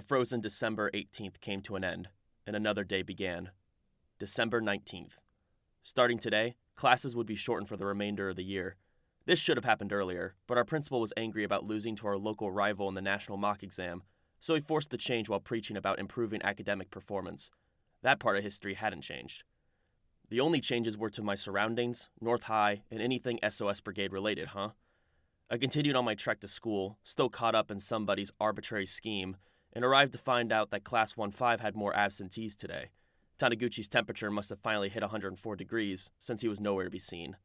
A frozen December 18th came to an end, and another day began. December 19th. Starting today, classes would be shortened for the remainder of the year. This should have happened earlier, but our principal was angry about losing to our local rival in the national mock exam, so he forced the change while preaching about improving academic performance. That part of history hadn't changed. The only changes were to my surroundings, North High, and anything SOS Brigade related, huh? I continued on my trek to school, still caught up in somebody's arbitrary scheme, and arrived to find out that Class 1-5 had more absentees today. Taniguchi's temperature must have finally hit 104 degrees, since he was nowhere to be seen.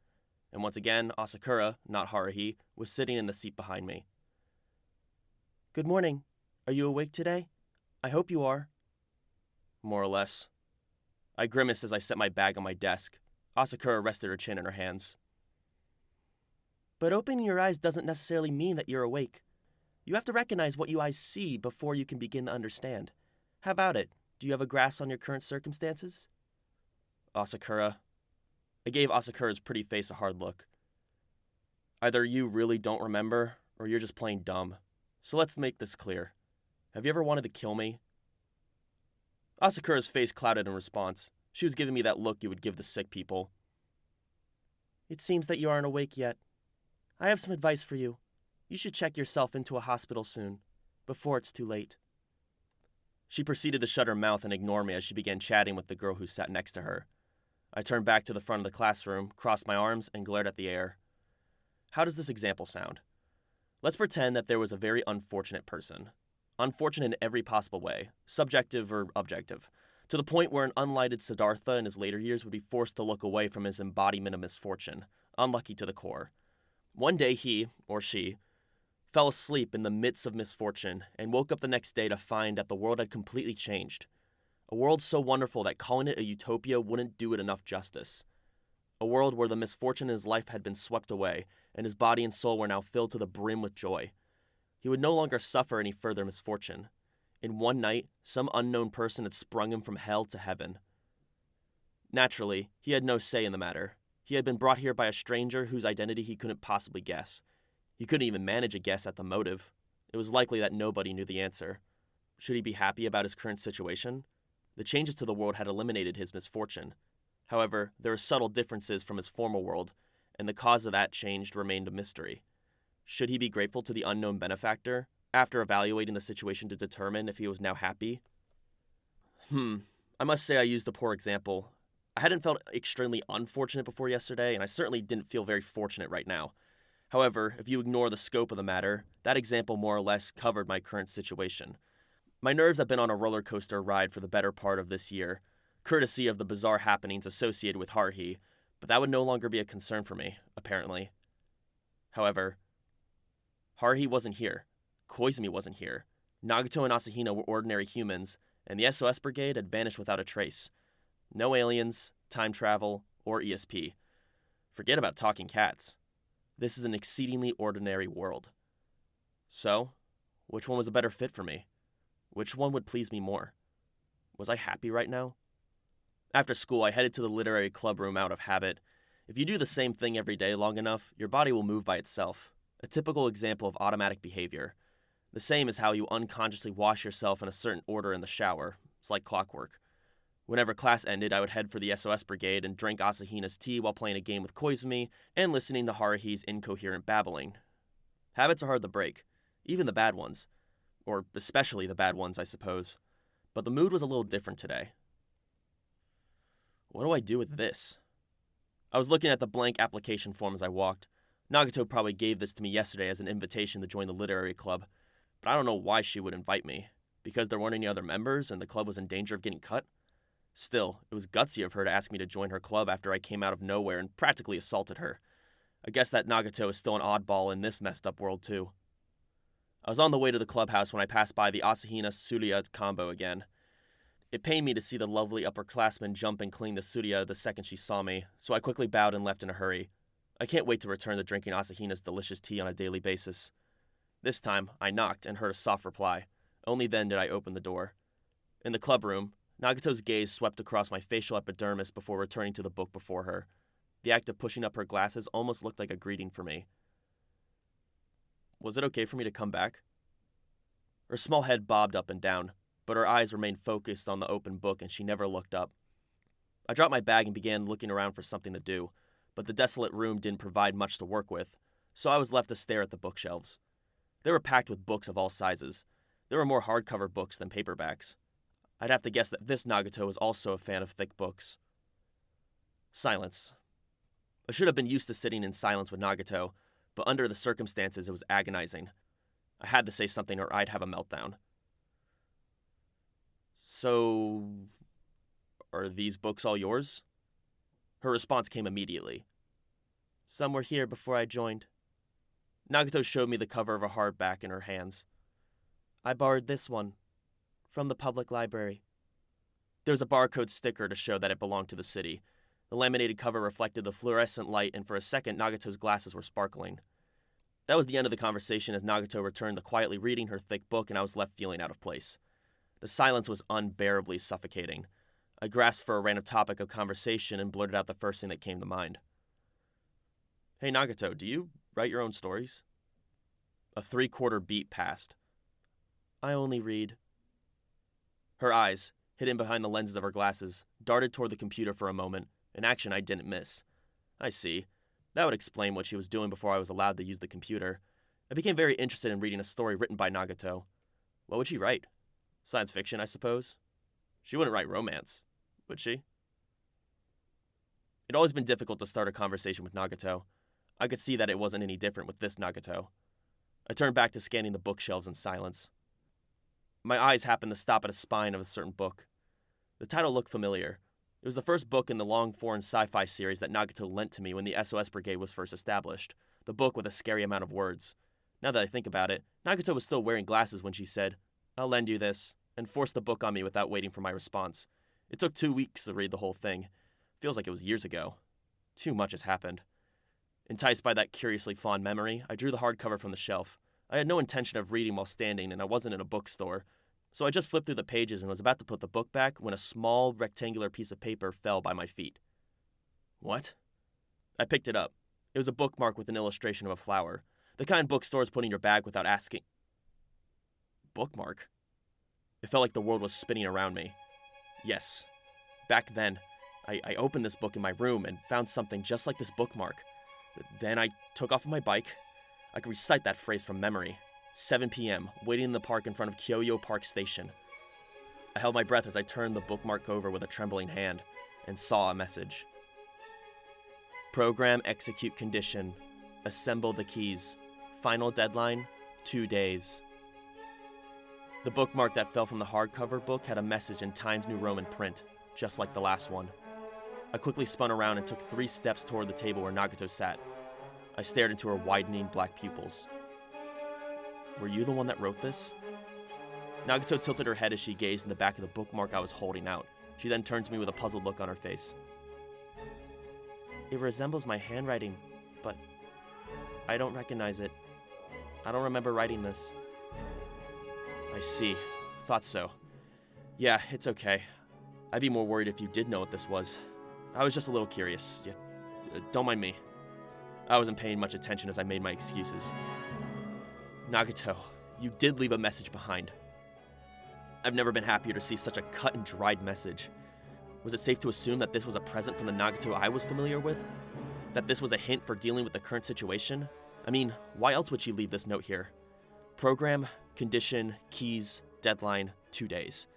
And once again, Asakura, not Haruhi, was sitting in the seat behind me. "Good morning. Are you awake today? I hope you are." "More or less." I grimaced as I set my bag on my desk. Asakura rested her chin in her hands. "But opening your eyes doesn't necessarily mean that you're awake. You have to recognize what you eyes see before you can begin to understand. How about it? Do you have a grasp on your current circumstances?" "Asakura." I gave Asakura's pretty face a hard look. "Either you really don't remember, or you're just plain dumb. So let's make this clear. Have you ever wanted to kill me?" Asakura's face clouded in response. She was giving me that look you would give the sick people. "It seems that you aren't awake yet. I have some advice for you. You should check yourself into a hospital soon, before it's too late." She proceeded to shut her mouth and ignore me as she began chatting with the girl who sat next to her. I turned back to the front of the classroom, crossed my arms, and glared at the air. How does this example sound? Let's pretend that there was a very unfortunate person. Unfortunate in every possible way, subjective or objective, to the point where an unlighted Siddhartha in his later years would be forced to look away from his embodiment of misfortune, unlucky to the core. One day he, or she, fell asleep in the midst of misfortune and woke up the next day to find that the world had completely changed. A world so wonderful that calling it a utopia wouldn't do it enough justice. A world where the misfortune in his life had been swept away, and his body and soul were now filled to the brim with joy. He would no longer suffer any further misfortune. In one night, some unknown person had sprung him from hell to heaven. Naturally, he had no say in the matter. He had been brought here by a stranger whose identity he couldn't possibly guess. He couldn't even manage a guess at the motive. It was likely that nobody knew the answer. Should he be happy about his current situation? The changes to the world had eliminated his misfortune. However, there were subtle differences from his former world, and the cause of that change remained a mystery. Should he be grateful to the unknown benefactor, after evaluating the situation to determine if he was now happy? I must say I used a poor example. I hadn't felt extremely unfortunate before yesterday, and I certainly didn't feel very fortunate right now. However, if you ignore the scope of the matter, that example more or less covered my current situation. My nerves have been on a roller coaster ride for the better part of this year, courtesy of the bizarre happenings associated with Haruhi, but that would no longer be a concern for me, apparently. However, Haruhi wasn't here. Koizumi wasn't here. Nagato and Asahina were ordinary humans, and the SOS Brigade had vanished without a trace. No aliens, time travel, or ESP. Forget about talking cats. This is an exceedingly ordinary world. So, which one was a better fit for me? Which one would please me more? Was I happy right now? After school, I headed to the literary club room out of habit. If you do the same thing every day long enough, your body will move by itself. A typical example of automatic behavior. The same as how you unconsciously wash yourself in a certain order in the shower. It's like clockwork. Whenever class ended, I would head for the SOS Brigade and drink Asahina's tea while playing a game with Koizumi and listening to Haruhi's incoherent babbling. Habits are hard to break, even the bad ones. Or especially the bad ones, I suppose. But the mood was a little different today. What do I do with this? I was looking at the blank application form as I walked. Nagato probably gave this to me yesterday as an invitation to join the literary club, but I don't know why she would invite me. Because there weren't any other members and the club was in danger of getting cut? Still, it was gutsy of her to ask me to join her club after I came out of nowhere and practically assaulted her. I guess that Nagato is still an oddball in this messed up world too. I was on the way to the clubhouse when I passed by the Asahina Surya combo again. It pained me to see the lovely upperclassman jump and clean the Surya the second she saw me, so I quickly bowed and left in a hurry. I can't wait to return to drinking Asahina's delicious tea on a daily basis. This time, I knocked and heard a soft reply. Only then did I open the door. In the club room, Nagato's gaze swept across my facial epidermis before returning to the book before her. The act of pushing up her glasses almost looked like a greeting for me. Was it okay for me to come back? Her small head bobbed up and down, but her eyes remained focused on the open book and she never looked up. I dropped my bag and began looking around for something to do, but the desolate room didn't provide much to work with, so I was left to stare at the bookshelves. They were packed with books of all sizes. There were more hardcover books than paperbacks. I'd have to guess that this Nagato was also a fan of thick books. Silence. I should have been used to sitting in silence with Nagato, but under the circumstances it was agonizing. I had to say something or I'd have a meltdown. So, are these books all yours? Her response came immediately. Some were here before I joined. Nagato showed me the cover of a hardback in her hands. I borrowed this one from the public library. There was a barcode sticker to show that it belonged to the city. The laminated cover reflected the fluorescent light, and for a second, Nagato's glasses were sparkling. That was the end of the conversation as Nagato returned to quietly reading her thick book, and I was left feeling out of place. The silence was unbearably suffocating. I grasped for a random topic of conversation and blurted out the first thing that came to mind. Hey Nagato, do you write your own stories? A 3/4 beat passed. I only read. Her eyes, hidden behind the lenses of her glasses, darted toward the computer for a moment, an action I didn't miss. I see. That would explain what she was doing before I was allowed to use the computer. I became very interested in reading a story written by Nagato. What would she write? Science fiction, I suppose? She wouldn't write romance, would she? It'd always been difficult to start a conversation with Nagato. I could see that it wasn't any different with this Nagato. I turned back to scanning the bookshelves in silence. My eyes happened to stop at a spine of a certain book. The title looked familiar. It was the first book in the long foreign sci-fi series that Nagato lent to me when the SOS Brigade was first established, the book with a scary amount of words. Now that I think about it, Nagato was still wearing glasses when she said, I'll lend you this, and forced the book on me without waiting for my response. It took 2 weeks to read the whole thing. Feels like it was years ago. Too much has happened. Enticed by that curiously fond memory, I drew the hardcover from the shelf. I had no intention of reading while standing, and I wasn't in a bookstore, so I just flipped through the pages and was about to put the book back when a small, rectangular piece of paper fell by my feet. What? I picked it up. It was a bookmark with an illustration of a flower, the kind bookstores put in your bag without asking. Bookmark? It felt like the world was spinning around me. Yes. Back then, I opened this book in my room and found something just like this bookmark. Then I took off on my bike. I could recite that phrase from memory. 7 p.m., waiting in the park in front of Kyoyo Park Station. I held my breath as I turned the bookmark over with a trembling hand and saw a message. Program execute condition. Assemble the keys. Final deadline, 2 days. The bookmark that fell from the hardcover book had a message in Times New Roman print, just like the last one. I quickly spun around and took 3 steps toward the table where Nagato sat. I stared into her widening black pupils. Were you the one that wrote this? Nagato tilted her head as she gazed in the back of the bookmark I was holding out. She then turned to me with a puzzled look on her face. It resembles my handwriting, but I don't recognize it. I don't remember writing this. I see. Thought so. Yeah, it's okay. I'd be more worried if you did know what this was. I was just a little curious. Don't mind me. I wasn't paying much attention as I made my excuses. Nagato, you did leave a message behind. I've never been happier to see such a cut and dried message. Was it safe to assume that this was a present from the Nagato I was familiar with? That this was a hint for dealing with the current situation? I mean, why else would she leave this note here? Program, condition, keys, deadline, 2 days.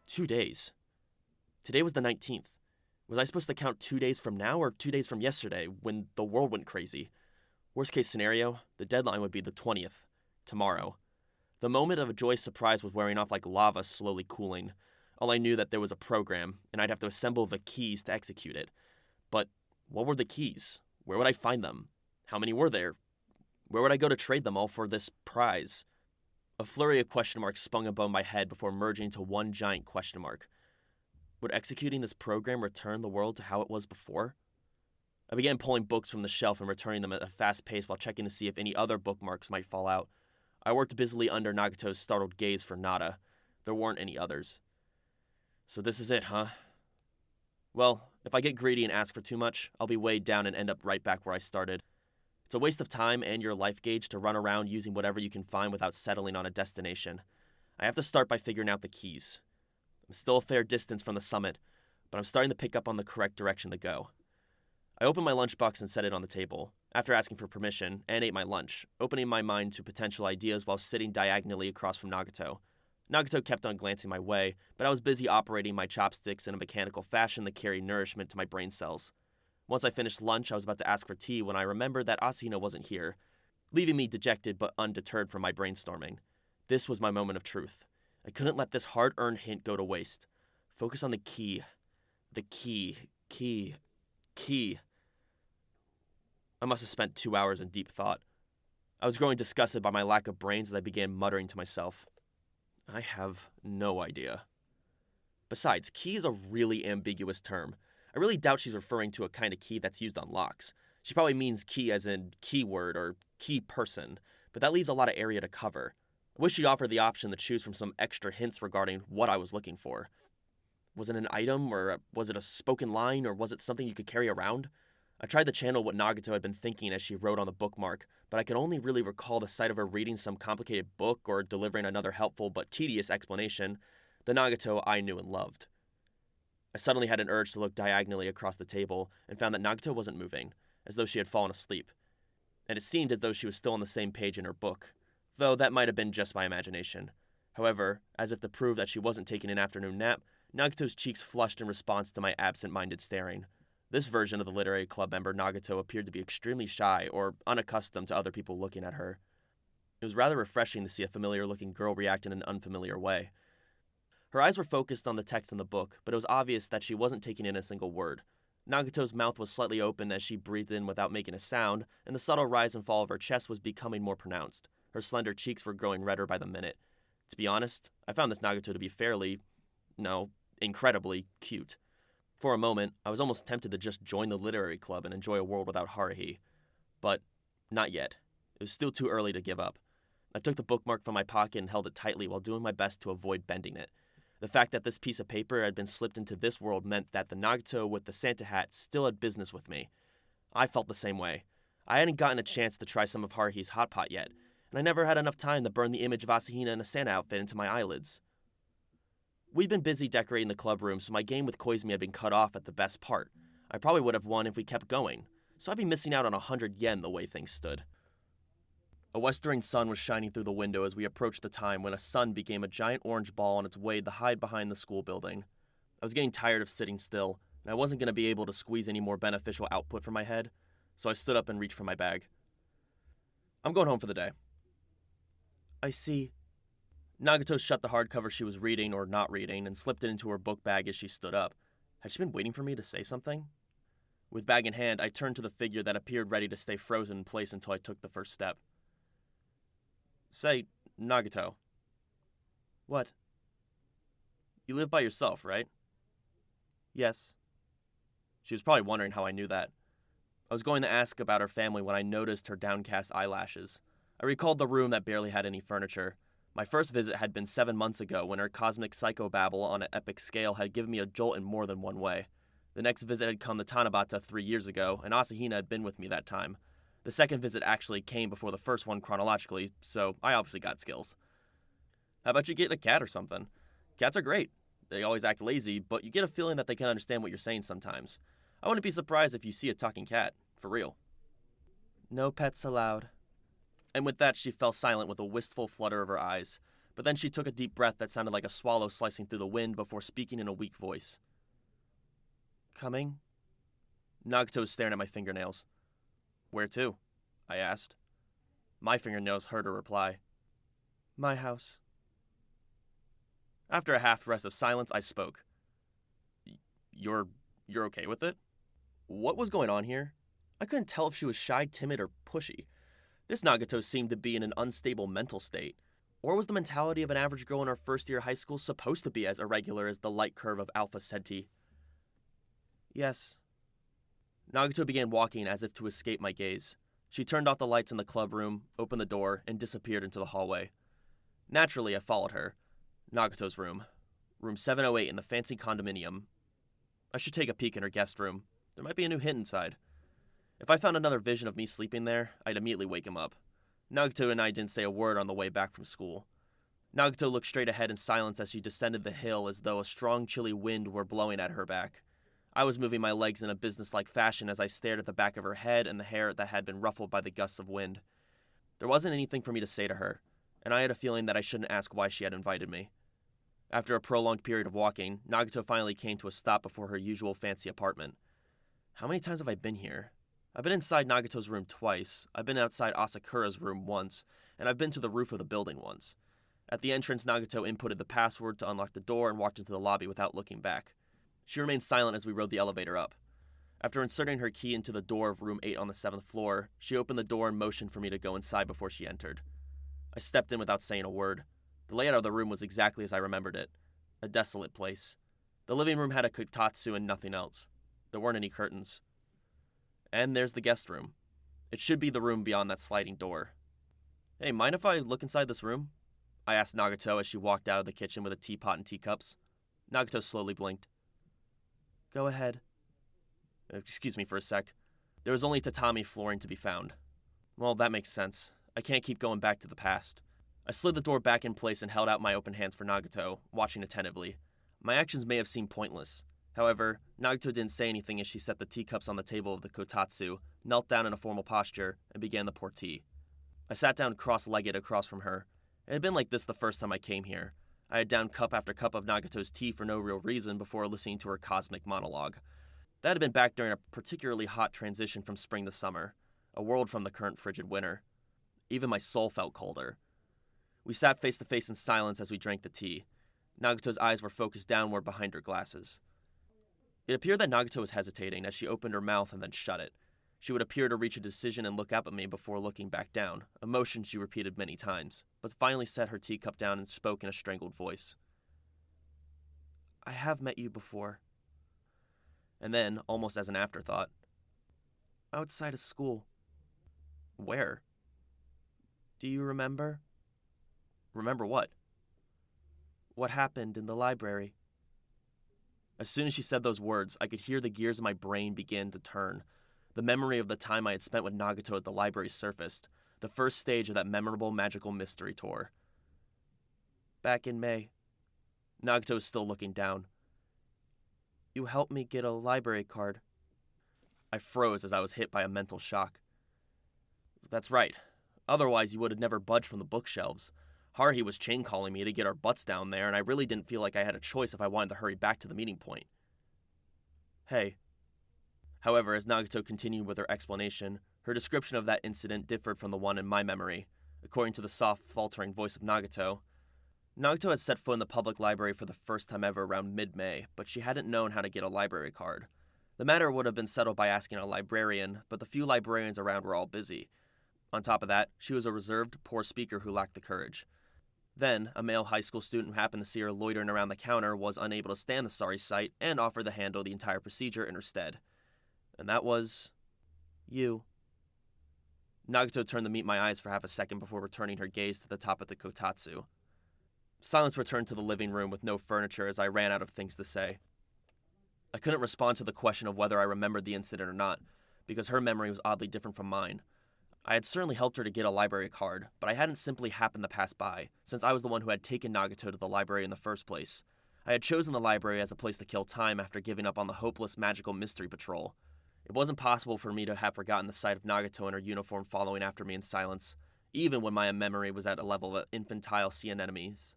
2 days? Today was the 19th. Was I supposed to count 2 days from now or 2 days from yesterday when the world went crazy? Worst case scenario, the deadline would be the 20th, tomorrow. The moment of a joyous surprise was wearing off like lava slowly cooling. All I knew that there was a program, and I'd have to assemble the keys to execute it. But what were the keys? Where would I find them? How many were there? Where would I go to trade them all for this prize? A flurry of question marks spun above my head before merging into one giant question mark. Would executing this program return the world to how it was before? I began pulling books from the shelf and returning them at a fast pace while checking to see if any other bookmarks might fall out. I worked busily under Nagato's startled gaze for nada. There weren't any others. So this is it, huh? Well, if I get greedy and ask for too much, I'll be weighed down and end up right back where I started. It's a waste of time and your life gauge to run around using whatever you can find without settling on a destination. I have to start by figuring out the keys. I'm still a fair distance from the summit, but I'm starting to pick up on the correct direction to go. I opened my lunchbox and set it on the table, after asking for permission, and ate my lunch, opening my mind to potential ideas while sitting diagonally across from Nagato. Nagato kept on glancing my way, but I was busy operating my chopsticks in a mechanical fashion to carry nourishment to my brain cells. Once I finished lunch, I was about to ask for tea when I remembered that Asahina wasn't here, leaving me dejected but undeterred from my brainstorming. This was my moment of truth. I couldn't let this hard-earned hint go to waste. Focus on the key. The key. I must have spent 2 hours in deep thought. I was growing disgusted by my lack of brains as I began muttering to myself. I have no idea. Besides, key is a really ambiguous term. I really doubt she's referring to a kind of key that's used on locks. She probably means key as in keyword or key person, but that leaves a lot of area to cover. I wish she offered the option to choose from some extra hints regarding what I was looking for. Was it an item, or was it a spoken line, or was it something you could carry around? I tried to channel what Nagato had been thinking as she wrote on the bookmark, but I could only really recall the sight of her reading some complicated book or delivering another helpful but tedious explanation, the Nagato I knew and loved. I suddenly had an urge to look diagonally across the table and found that Nagato wasn't moving, as though she had fallen asleep. And it seemed as though she was still on the same page in her book, though that might have been just my imagination. However, as if to prove that she wasn't taking an afternoon nap, Nagato's cheeks flushed in response to my absent-minded staring. This version of the literary club member Nagato appeared to be extremely shy or unaccustomed to other people looking at her. It was rather refreshing to see a familiar-looking girl react in an unfamiliar way. Her eyes were focused on the text in the book, but it was obvious that she wasn't taking in a single word. Nagato's mouth was slightly open as she breathed in without making a sound, and the subtle rise and fall of her chest was becoming more pronounced. Her slender cheeks were growing redder by the minute. To be honest, I found this Nagato to be incredibly cute. For a moment, I was almost tempted to just join the literary club and enjoy a world without Haruhi. But not yet. It was still too early to give up. I took the bookmark from my pocket and held it tightly while doing my best to avoid bending it. The fact that this piece of paper had been slipped into this world meant that the Nagato with the Santa hat still had business with me. I felt the same way. I hadn't gotten a chance to try some of Haruhi's hot pot yet, and I never had enough time to burn the image of Asahina in a Santa outfit into my eyelids. We'd been busy decorating the club room, so my game with Koizumi had been cut off at the best part. I probably would have won if we kept going, so I'd be missing out on 100 yen the way things stood. A westering sun was shining through the window as we approached the time when a sun became a giant orange ball on its way to hide behind the school building. I was getting tired of sitting still, and I wasn't going to be able to squeeze any more beneficial output from my head, so I stood up and reached for my bag. I'm going home for the day. I see. Nagato shut the hardcover she was reading or not reading and slipped it into her book bag as she stood up. Had she been waiting for me to say something? With bag in hand, I turned to the figure that appeared ready to stay frozen in place until I took the first step. Say, Nagato. What? You live by yourself, right? Yes. She was probably wondering how I knew that. I was going to ask about her family when I noticed her downcast eyelashes. I recalled the room that barely had any furniture. My first visit had been 7 months ago when her cosmic psychobabble on an epic scale had given me a jolt in more than one way. The next visit had come to Tanabata 3 years ago, and Asahina had been with me that time. The second visit actually came before the first one chronologically, so I obviously got skills. How about you get a cat or something? Cats are great. They always act lazy, but you get a feeling that they can understand what you're saying sometimes. I wouldn't be surprised if you see a talking cat, for real. No pets allowed. And with that, she fell silent with a wistful flutter of her eyes. But then she took a deep breath that sounded like a swallow slicing through the wind before speaking in a weak voice. Coming? Nagato was staring at my fingernails. Where to? I asked. My fingernails heard her reply. My house. After a half rest of silence, I spoke. You're okay with it? What was going on here? I couldn't tell if she was shy, timid, or pushy. This Nagato seemed to be in an unstable mental state. Or was the mentality of an average girl in her first year of high school supposed to be as irregular as the light curve of Alpha Centi? Yes. Nagato began walking as if to escape my gaze. She turned off the lights in the club room, opened the door, and disappeared into the hallway. Naturally, I followed her. Nagato's room. Room 708 in the fancy condominium. I should take a peek in her guest room. There might be a new hint inside. If I found another vision of me sleeping there, I'd immediately wake him up. Nagato and I didn't say a word on the way back from school. Nagato looked straight ahead in silence as she descended the hill as though a strong chilly wind were blowing at her back. I was moving my legs in a businesslike fashion as I stared at the back of her head and the hair that had been ruffled by the gusts of wind. There wasn't anything for me to say to her, and I had a feeling that I shouldn't ask why she had invited me. After a prolonged period of walking, Nagato finally came to a stop before her usual fancy apartment. How many times have I been here? I've been inside Nagato's room twice, I've been outside Asakura's room once, and I've been to the roof of the building once. At the entrance, Nagato inputted the password to unlock the door and walked into the lobby without looking back. She remained silent as we rode the elevator up. After inserting her key into the door of room 8 on the 7th floor, she opened the door and motioned for me to go inside before she entered. I stepped in without saying a word. The layout of the room was exactly as I remembered it. A desolate place. The living room had a kotatsu and nothing else. There weren't any curtains. And there's the guest room. It should be the room beyond that sliding door. Hey, mind if I look inside this room? I asked Nagato as she walked out of the kitchen with a teapot and teacups. Nagato slowly blinked. Go ahead. Excuse me for a sec. There was only tatami flooring to be found. Well, that makes sense. I can't keep going back to the past. I slid the door back in place and held out my open hands for Nagato, watching attentively. My actions may have seemed pointless. However, Nagato didn't say anything as she set the teacups on the table of the kotatsu, knelt down in a formal posture, and began to pour tea. I sat down cross-legged across from her. It had been like this the first time I came here. I had downed cup after cup of Nagato's tea for no real reason before listening to her cosmic monologue. That had been back during a particularly hot transition from spring to summer, a world from the current frigid winter. Even my soul felt colder. We sat face to face in silence as we drank the tea. Nagato's eyes were focused downward behind her glasses. It appeared that Nagato was hesitating as she opened her mouth and then shut it. She would appear to reach a decision and look up at me before looking back down, a motion she repeated many times, but finally set her teacup down and spoke in a strangled voice. I have met you before. And then, almost as an afterthought, outside of school. Where? Do you remember? Remember what? What happened in the library? As soon as she said those words, I could hear the gears of my brain begin to turn. The memory of the time I had spent with Nagato at the library surfaced, the first stage of that memorable magical mystery tour. Back in May. Nagato was still looking down. You helped me get a library card. I froze as I was hit by a mental shock. That's right. Otherwise, you would have never budged from the bookshelves. Haruhi was chain-calling me to get our butts down there, and I really didn't feel like I had a choice if I wanted to hurry back to the meeting point. Hey. However, as Nagato continued with her explanation, her description of that incident differed from the one in my memory. According to the soft, faltering voice of Nagato had set foot in the public library for the first time ever around mid-May, but she hadn't known how to get a library card. The matter would have been settled by asking a librarian, but the few librarians around were all busy. On top of that, she was a reserved, poor speaker who lacked the courage. Then, a male high school student who happened to see her loitering around the counter was unable to stand the sorry sight and offered to handle the entire procedure in her stead. And that was... you. Nagato turned to meet my eyes for half a second before returning her gaze to the top of the kotatsu. Silence returned to the living room with no furniture as I ran out of things to say. I couldn't respond to the question of whether I remembered the incident or not, because her memory was oddly different from mine. I had certainly helped her to get a library card, but I hadn't simply happened to pass by, since I was the one who had taken Nagato to the library in the first place. I had chosen the library as a place to kill time after giving up on the hopeless magical mystery patrol. It wasn't possible for me to have forgotten the sight of Nagato in her uniform following after me in silence, even when my memory was at a level of infantile sea anemones.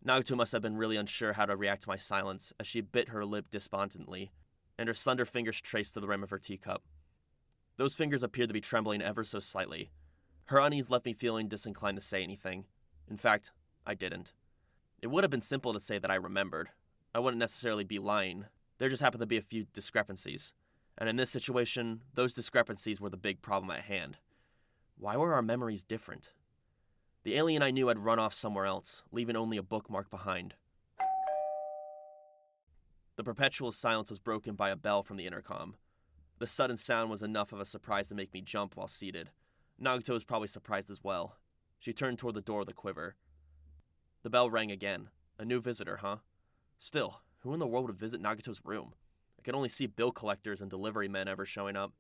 Nagato must have been really unsure how to react to my silence, as she bit her lip despondently, and her slender fingers traced to the rim of her teacup. Those fingers appeared to be trembling ever so slightly. Her unease left me feeling disinclined to say anything. In fact, I didn't. It would have been simple to say that I remembered. I wouldn't necessarily be lying. There just happened to be a few discrepancies. And in this situation, those discrepancies were the big problem at hand. Why were our memories different? The alien I knew had run off somewhere else, leaving only a bookmark behind. The perpetual silence was broken by a bell from the intercom. The sudden sound was enough of a surprise to make me jump while seated. Nagato was probably surprised as well. She turned toward the door with a quiver. The bell rang again. A new visitor, huh? Still, who in the world would visit Nagato's room? I could only see bill collectors and delivery men ever showing up.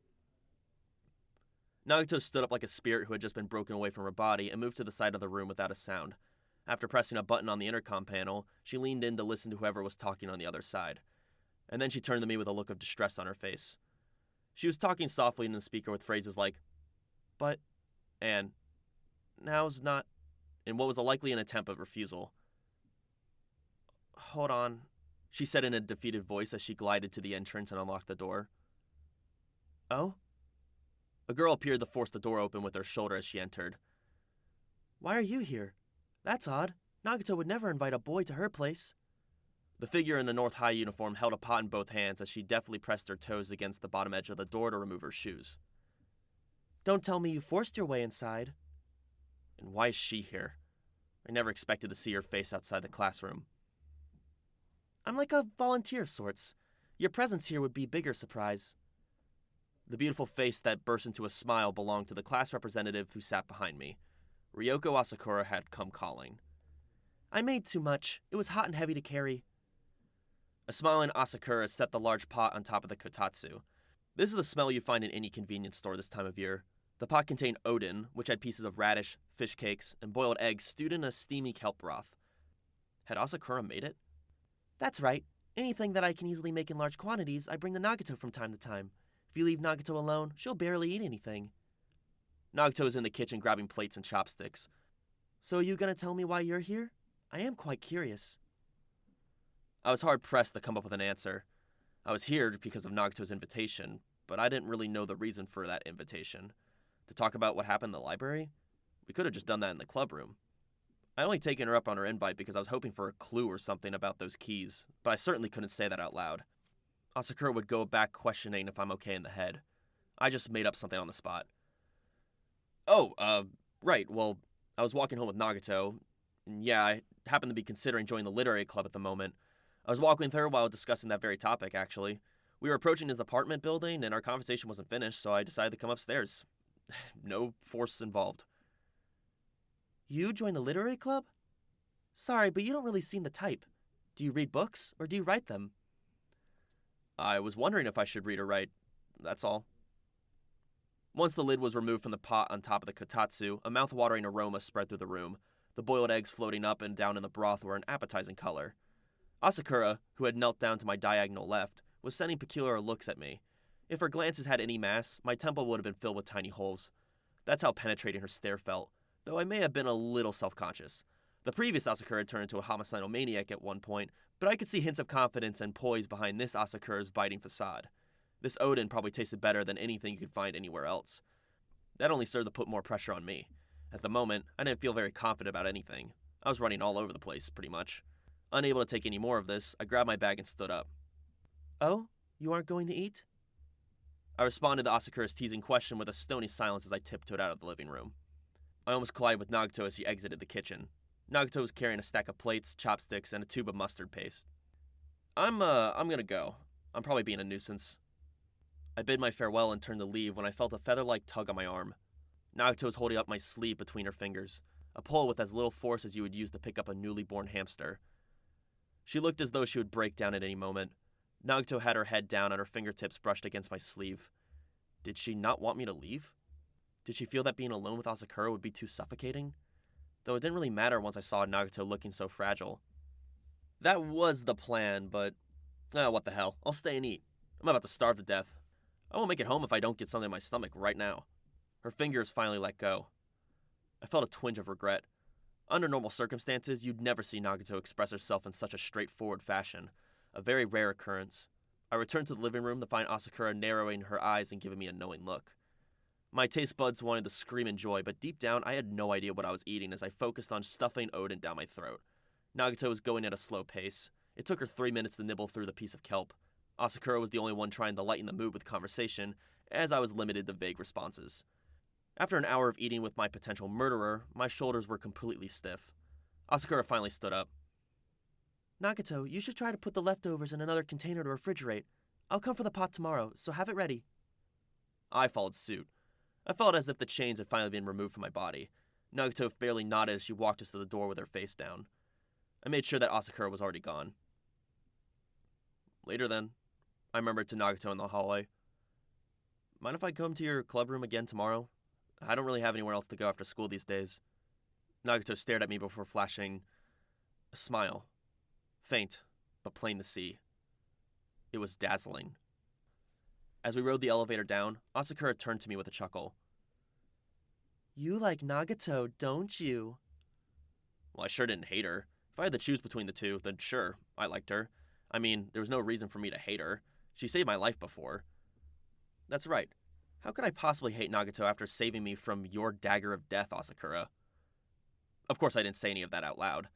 Nagato stood up like a spirit who had just been broken away from her body and moved to the side of the room without a sound. After pressing a button on the intercom panel, she leaned in to listen to whoever was talking on the other side. And then she turned to me with a look of distress on her face. She was talking softly in the speaker with phrases like, "But," and "now's not," in what was likely an attempt at refusal. "Hold on," she said in a defeated voice as she glided to the entrance and unlocked the door. "Oh?" A girl appeared to force the door open with her shoulder as she entered. "Why are you here? That's odd. Nagato would never invite a boy to her place." The figure in the North High uniform held a pot in both hands as she deftly pressed her toes against the bottom edge of the door to remove her shoes. "Don't tell me you forced your way inside." And why is she here? I never expected to see her face outside the classroom. "I'm like a volunteer of sorts. Your presence here would be a bigger surprise." The beautiful face that burst into a smile belonged to the class representative who sat behind me. Ryoko Asakura had come calling. "I made too much. It was hot and heavy to carry." A smiling Asakura set the large pot on top of the kotatsu. This is the smell you find in any convenience store this time of year. The pot contained odin, which had pieces of radish, fish cakes, and boiled eggs stewed in a steamy kelp broth. Had Asakura made it? "That's right. Anything that I can easily make in large quantities, I bring to Nagato from time to time. If you leave Nagato alone, she'll barely eat anything." Nagato is in the kitchen grabbing plates and chopsticks. "So are you gonna tell me why you're here? I am quite curious." I was hard-pressed to come up with an answer. I was here because of Nagato's invitation, but I didn't really know the reason for that invitation. To talk about what happened in the library? We could have just done that in the club room. I only taken her up on her invite because I was hoping for a clue or something about those keys, but I certainly couldn't say that out loud. Asakura would go back questioning if I'm okay in the head. I just made up something on the spot. Right, well, I was walking home with Nagato, and yeah, I happened to be considering joining the literary club at the moment. I was walking with her while discussing that very topic, actually. We were approaching his apartment building, and our conversation wasn't finished, so I decided to come upstairs. No force involved. "You joined the literary club? Sorry, but you don't really seem the type. Do you read books, or do you write them?" I was wondering if I should read or write. That's all. Once the lid was removed from the pot on top of the kotatsu, a mouth-watering aroma spread through the room. The boiled eggs floating up and down in the broth were an appetizing color. Asakura, who had knelt down to my diagonal left, was sending peculiar looks at me. If her glances had any mass, my temple would have been filled with tiny holes. That's how penetrating her stare felt, though I may have been a little self-conscious. The previous Asakura had turned into a homicidal maniac at one point, but I could see hints of confidence and poise behind this Asakura's biting facade. This odin probably tasted better than anything you could find anywhere else. That only served to put more pressure on me. At the moment, I didn't feel very confident about anything. I was running all over the place, pretty much. Unable to take any more of this, I grabbed my bag and stood up. "Oh? You aren't going to eat?" I responded to Asakura's teasing question with a stony silence as I tiptoed out of the living room. I almost collided with Nagato as she exited the kitchen. Nagato was carrying a stack of plates, chopsticks, and a tube of mustard paste. I'm gonna go. I'm probably being a nuisance." I bid my farewell and turned to leave when I felt a feather-like tug on my arm. Nagato was holding up my sleeve between her fingers, a pull with as little force as you would use to pick up a newly born hamster. She looked as though she would break down at any moment. Nagato had her head down and her fingertips brushed against my sleeve. Did she not want me to leave? Did she feel that being alone with Asakura would be too suffocating? Though it didn't really matter once I saw Nagato looking so fragile. That was the plan, but what the hell, I'll stay and eat. I'm about to starve to death. I won't make it home if I don't get something in my stomach right now. Her fingers finally let go. I felt a twinge of regret. Under normal circumstances, you'd never see Nagato express herself in such a straightforward fashion, a very rare occurrence. I returned to the living room to find Asakura narrowing her eyes and giving me a knowing look. My taste buds wanted to scream in joy, but deep down I had no idea what I was eating as I focused on stuffing odin down my throat. Nagato was going at a slow pace. It took her 3 minutes to nibble through the piece of kelp. Asakura was the only one trying to lighten the mood with conversation, as I was limited to vague responses. After an hour of eating with my potential murderer, my shoulders were completely stiff. Asakura finally stood up. "Nagato, you should try to put the leftovers in another container to refrigerate. I'll come for the pot tomorrow, so have it ready." I followed suit. I felt as if the chains had finally been removed from my body. Nagato barely nodded as she walked us to the door with her face down. I made sure that Asakura was already gone. Later then, I remembered to Nagato in the hallway. "Mind if I come to your club room again tomorrow? I don't really have anywhere else to go after school these days. Nagato stared at me before flashing a smile. Faint, but plain to see. It was dazzling. As we rode the elevator down, Asakura turned to me with a chuckle. You like Nagato, don't you? Well, I sure didn't hate her. If I had to choose between the two, then sure, I liked her. I mean, there was no reason for me to hate her. She saved my life before. That's right. How could I possibly hate Nagato after saving me from your dagger of death, Asakura? Of course, I didn't say any of that out loud.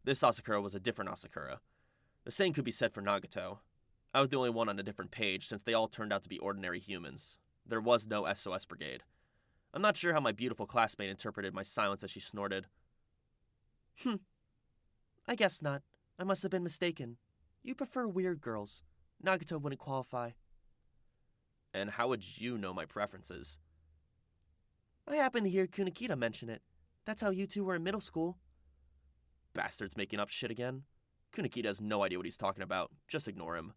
This Asakura was a different Asakura. The same could be said for Nagato. I was the only one on a different page since they all turned out to be ordinary humans. There was no SOS brigade. I'm not sure how my beautiful classmate interpreted my silence as she snorted. I guess not. I must have been mistaken. You prefer weird girls. Nagato wouldn't qualify. And how would you know my preferences? I happened to hear Kunikita mention it. That's how you two were in middle school. Bastard's making up shit again. Kunikita has no idea what he's talking about. Just ignore him.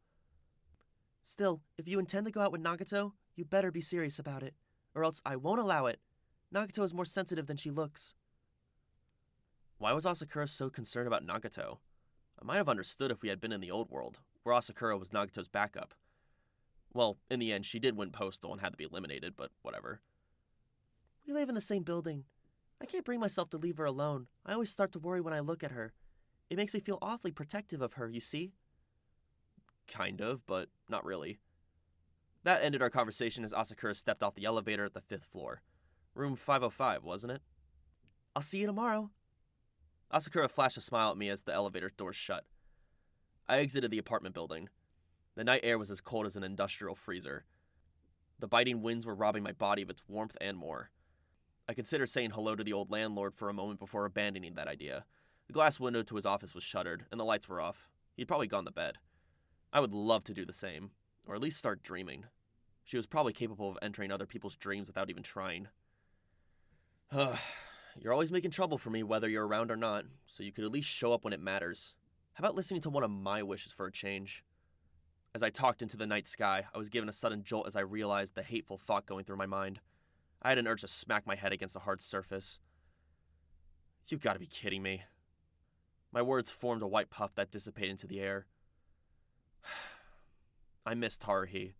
Still, if you intend to go out with Nagato, you better be serious about it, or else I won't allow it. Nagato is more sensitive than she looks. Why was Asakura so concerned about Nagato? I might have understood if we had been in the old world, where Asakura was Nagato's backup. Well, in the end, she did win Postal and had to be eliminated, but whatever. We live in the same building. I can't bring myself to leave her alone. I always start to worry when I look at her. It makes me feel awfully protective of her, you see? Kind of, but not really. That ended our conversation as Asakura stepped off the elevator at the 5th floor. Room 505, wasn't it? I'll see you tomorrow. Asakura flashed a smile at me as the elevator doors shut. I exited the apartment building. The night air was as cold as an industrial freezer. The biting winds were robbing my body of its warmth and more. I considered saying hello to the old landlord for a moment before abandoning that idea. The glass window to his office was shuttered, and the lights were off. He'd probably gone to bed. I would love to do the same, or at least start dreaming. She was probably capable of entering other people's dreams without even trying. You're always making trouble for me whether you're around or not, so you could at least show up when it matters. How about listening to one of my wishes for a change? As I talked into the night sky, I was given a sudden jolt as I realized the hateful thought going through my mind. I had an urge to smack my head against the hard surface. You've got to be kidding me. My words formed a white puff that dissipated into the air. I missed Haruhi.